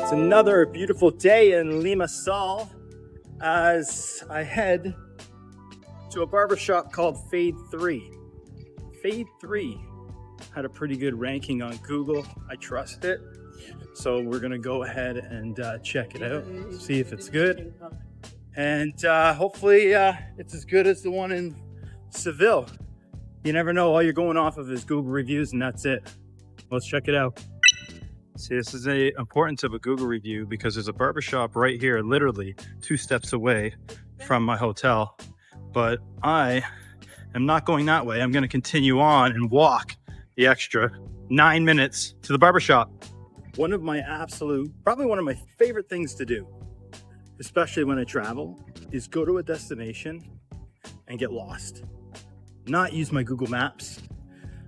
It's another beautiful day in Limassol as I head to a barbershop called Fade 3. Fade 3 had a pretty good ranking on Google. I trust it. So we're gonna go ahead and check it out, see if it's good. And hopefully it's as good as the one in Seville. You never know, all you're going off of is Google reviews and that's it. Let's check it out. See, this is the importance of a Google review because there's a barbershop right here, literally 2 steps away from my hotel. But I am not going that way. I'm gonna continue on and walk the extra 9 minutes to the barbershop. One of my probably one of my favorite things to do, especially when I travel, is go to a destination and get lost. Not use my Google Maps.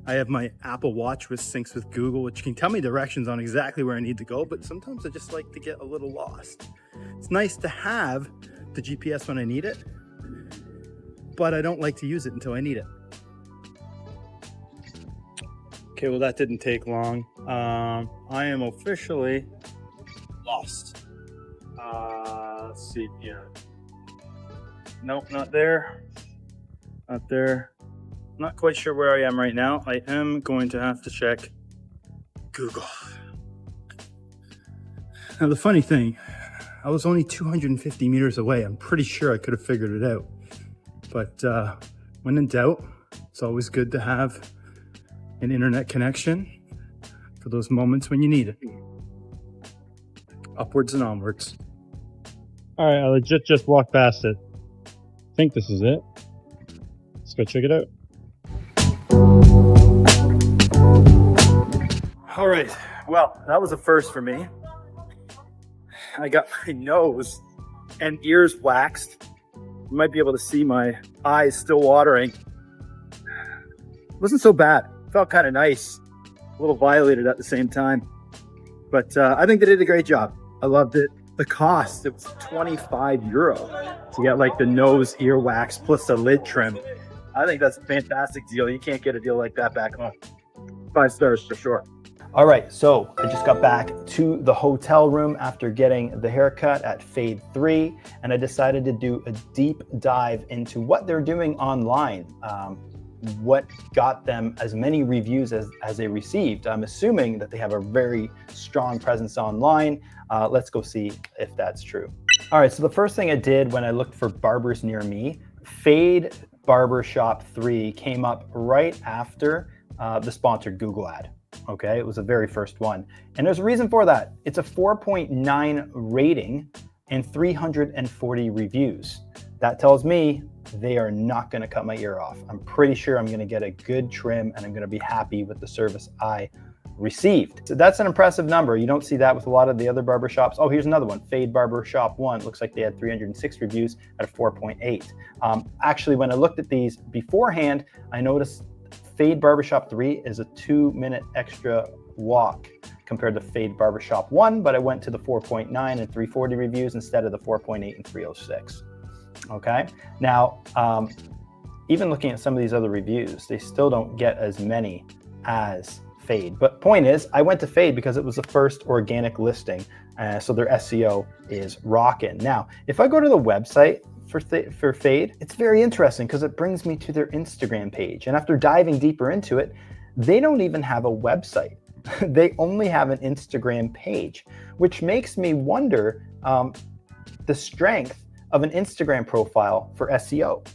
I have my Apple Watch which syncs with Google, which can tell me directions on exactly where I need to go, but sometimes I just like to get a little lost. It's nice to have the GPS when I need it, but I don't like to use it until I need it. Okay, well that didn't take long. I am officially lost. Let's see here. Nope, not there. Not there. Not quite sure where I am right now. I am going to have to check Google. Now the funny thing, I was only 250 meters away. I'm pretty sure I could have figured it out. But when in doubt, it's always good to have an internet connection for those moments when you need it. Upwards and onwards. All right, I legit just walked past it. I think this is it. Let's go check it out. All right, well, that was a first for me. I got my nose and ears waxed. You might be able to see my eyes still watering. It wasn't so bad. It felt kind of nice. A little violated at the same time. But I think they did a great job. I loved it. The cost, it was €25 to get like the nose, ear wax plus the lid trim. I think that's a fantastic deal. You can't get a deal like that back home. 5 stars for sure. All right, so I just got back to the hotel room after getting the haircut at Fade 3, and I decided to do a deep dive into what they're doing online, what got them as many reviews as they received. I'm assuming that they have a very strong presence online. Let's go see if that's true. All right, so the first thing I did when I looked for barbers near me, Fade Barbershop 3 came up right after the sponsored Google ad. Okay, it was the very first one. And there's a reason for that. It's a 4.9 rating and 340 reviews. That tells me they are not gonna cut my ear off. I'm pretty sure I'm gonna get a good trim and I'm gonna be happy with the service I received. So that's an impressive number. You don't see that with a lot of the other barbershops. Oh, here's another one, Fade Barbershop 1. Looks like they had 306 reviews at a 4.8. Actually, when I looked at these beforehand, I noticed Fade Barbershop 3 is a 2-minute extra walk compared to Fade Barbershop 1, but I went to the 4.9 and 340 reviews instead of the 4.8 and 306. Okay, now even looking at some of these other reviews, they still don't get as many as Fade. But point is, I went to Fade because it was the first organic listing, so their SEO is rocking. Now, if I go to the website for Fade, it's very interesting because it brings me to their Instagram page. And after diving deeper into it, they don't even have a website. They only have an Instagram page, which makes me wonder the strength of an Instagram profile for SEO,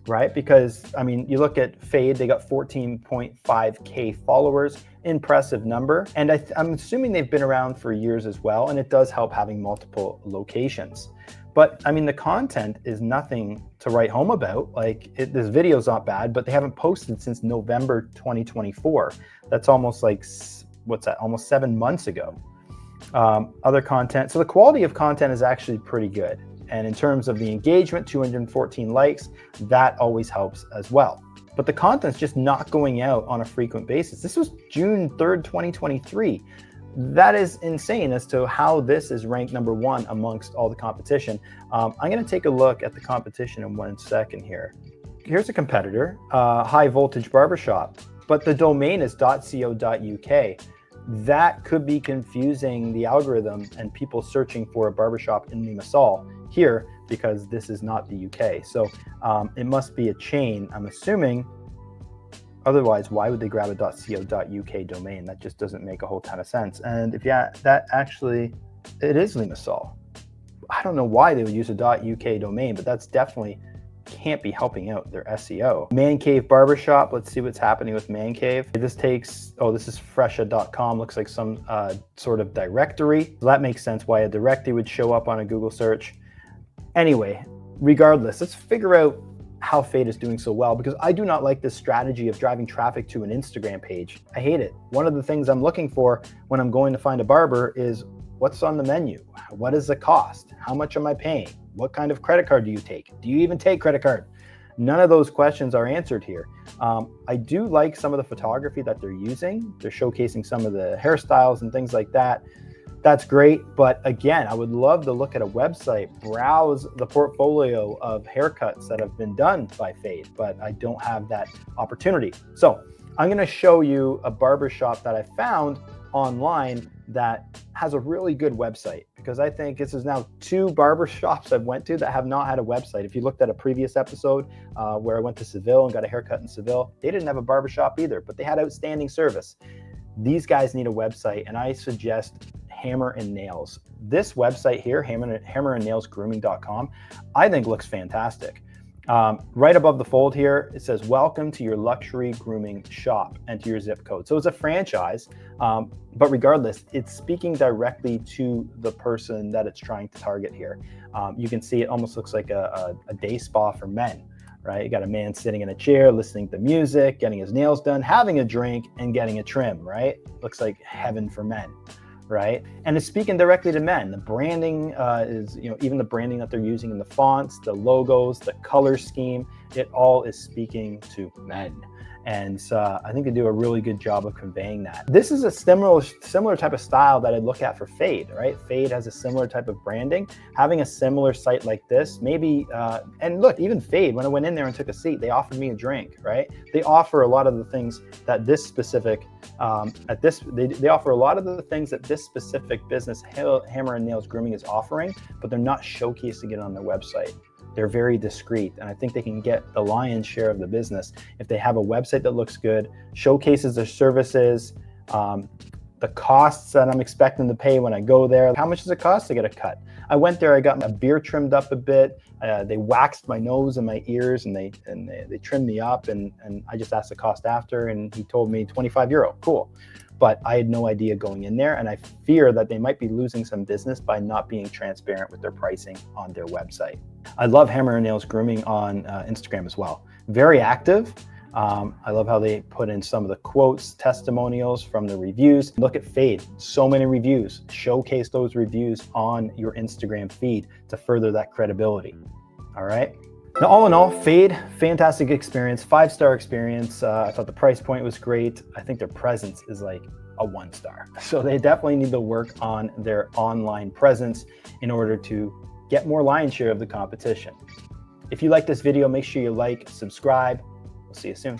right? Because, I mean, you look at Fade, they got 14.5K followers, impressive number. And I'm assuming they've been around for years as well, and it does help having multiple locations. But I mean, the content is nothing to write home about. Like, this video's not bad, but they haven't posted since November 2024. That's almost like, what's that? Almost 7 months ago. Other content. So the quality of content is actually pretty good. And in terms of the engagement, 214 likes, that always helps as well. But the content's just not going out on a frequent basis. This was June 3rd, 2023. That is insane as to how this is ranked #1 amongst all the competition. I'm going to take a look at the competition in 1 second here. Here's a competitor, High Voltage Barbershop, but the domain is .co.uk. that could be confusing the algorithm and people searching for a barbershop in Limassol here, because this is not the UK. So it must be a chain, I'm assuming. Otherwise, why would they grab a .co.uk domain? That just doesn't make a whole ton of sense. And if that actually, it is Limassol. I don't know why they would use a .uk domain, but that's definitely can't be helping out their SEO. Man Cave Barbershop, let's see what's happening with Man Cave. This takes, oh, this is fresha.com, looks like some sort of directory. So that makes sense why a directory would show up on a Google search. Anyway, regardless, let's figure out how Fade is doing so well, because I do not like this strategy of driving traffic to an Instagram page. I hate it. One of the things I'm looking for when I'm going to find a barber is what's on the menu? What is the cost? How much am I paying? What kind of credit card do you take? Do you even take credit card? None of those questions are answered here. I do like some of the photography that they're using. They're showcasing some of the hairstyles and things like that. That's great. But again, I would love to look at a website, browse the portfolio of haircuts that have been done by Fade, but I don't have that opportunity. So I'm going to show you a barbershop that I found online that has a really good website, because I think this is now 2 barbershops I've went to that have not had a website. If you looked at a previous episode where I went to Seville and got a haircut in Seville, they didn't have a barbershop either, but they had outstanding service. These guys need a website, and I suggest Hammer and Nails. This website here, hammer and nails grooming.com, I think looks fantastic. Right above the fold here, it says, welcome to your luxury grooming shop, enter your zip code. So it's a franchise, but regardless, it's speaking directly to the person that it's trying to target here. You can see it almost looks like a day spa for men, right? You got a man sitting in a chair, listening to music, getting his nails done, having a drink, and getting a trim, right? Looks like heaven for men, right? And it's speaking directly to men. The branding is, even the branding that they're using in the fonts, the logos, the color scheme, it all is speaking to men. And I think they do a really good job of conveying that. This is a similar type of style that I'd look at for Fade, right? Fade has a similar type of branding. Having a similar site like this, maybe, and look, even Fade, when I went in there and took a seat, they offered me a drink, right? They offer a lot of the things that this specific, they offer a lot of the things that this specific business, Hammer and Nails Grooming, is offering, but they're not showcasing it on their website. They're very discreet, and I think they can get the lion's share of the business if they have a website that looks good, showcases their services, the costs that I'm expecting to pay when I go there. How much does it cost to get a cut? I went there, I got my beard trimmed up a bit. They waxed my nose and my ears, and they trimmed me up, and I just asked the cost after, and he told me €25. Cool. But I had no idea going in there, and I fear that they might be losing some business by not being transparent with their pricing on their website. I love Hammer and Nails Grooming on Instagram as well. Very active. I love how they put in some of the quotes, testimonials from the reviews. Look at Fade, so many reviews. Showcase those reviews on your Instagram feed to further that credibility. All right. Now, all in all, Fade, fantastic experience, 5-star experience. I thought the price point was great. I think their presence is like a 1-star. So they definitely need to work on their online presence in order to get more lion's share of the competition. If you like this video, make sure you like, subscribe. We'll see you soon.